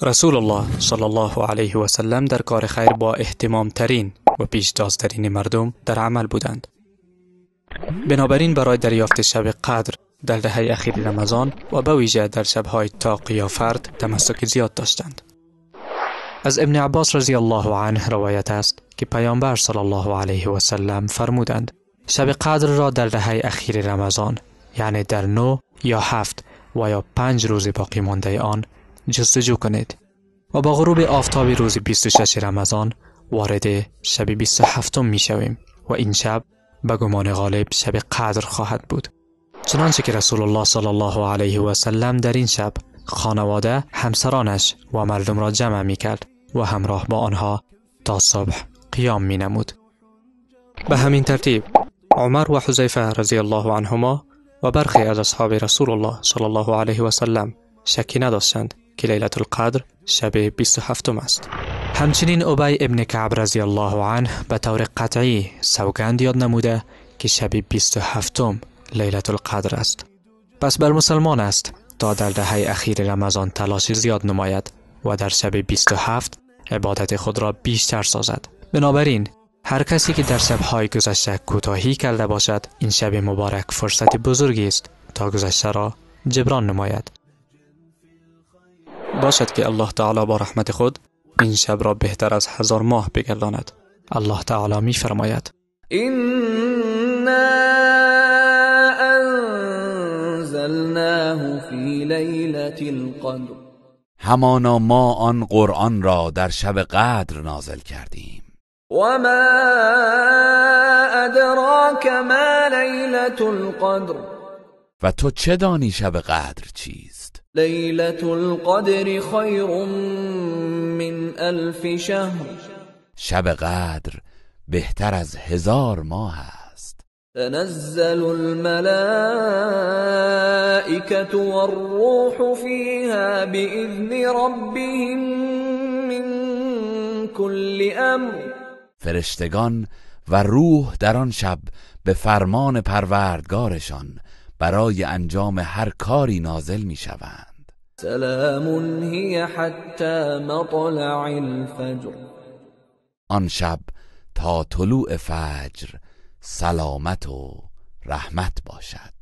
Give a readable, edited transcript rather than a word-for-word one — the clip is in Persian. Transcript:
رسول الله صلی الله علیه و سلم در کار خیر با اهتمام ترین و پیشتازترین مردم در عمل بودند. بنابراین برای دریافت شب قدر در دهه اخیر رمضان و به ویژه در شب‌های تاق یا فرد تمسک زیاد داشتند. از ابن عباس رضی الله عنه روایت است که پیامبر صلی الله علیه و سلم فرمودند شب قدر را در دهه اخیر رمضان، یعنی در 9 یا 7 و یا 5 روز باقی مانده آن جستجو کنید و با غروب آفتاب روز 26 رمضان وارد شب 27 می شویم و این شب به گمان غالب شب قدر خواهد بود. چنانچه که رسول الله صلی الله علیه و سلم در این شب خانواده، همسرانش و مردم را جمع می کرد و همراه با آنها تا صبح قیام می نمود. به همین ترتیب عمر و حذیفه رضی الله عنهما و برخی از اصحاب رسول الله صلی الله علیه و سلم شکی نداشتند که لیلة القدر شب 27 است. همچنین ابی ابن کعب رضی الله عنه به طور قطعی سوگند یاد نموده که شب 27 لیلة القدر است. پس بر مسلمان است تا در دهه اخیر رمضان تلاش زیاد نماید و در شب 27 عبادت خود را بیشتر سازد. بنابراین هر کسی که در شب‌های گذشته کوتاهی کرده باشد، این شب مبارک فرصت بزرگی است تا گذشته را جبران نماید. باشد که الله تعالی با رحمت خود این شب را بهتر از 1000 ماه بگرداند. الله تعالی می فرماید إنا أنزلناه في ليلة القدر، همانا ما آن قرآن را در شب قدر نازل کردیم. وما أدراك ما ليلة القدر، و تو چه دانی شب قدر چیست؟ ليلة القدر خير من 1000 شهر، شب قدر بهتر از 1000 ماه است. تنزل الملائكة والروح فيها بإذن ربهم من كل أمر، فرشتگان و روح در آن شب به فرمان پروردگارشان برای انجام هر کاری نازل می شوند. سلام هی حتی مطلع الفجر، آن شب تا طلوع فجر سلامت و رحمت باشد.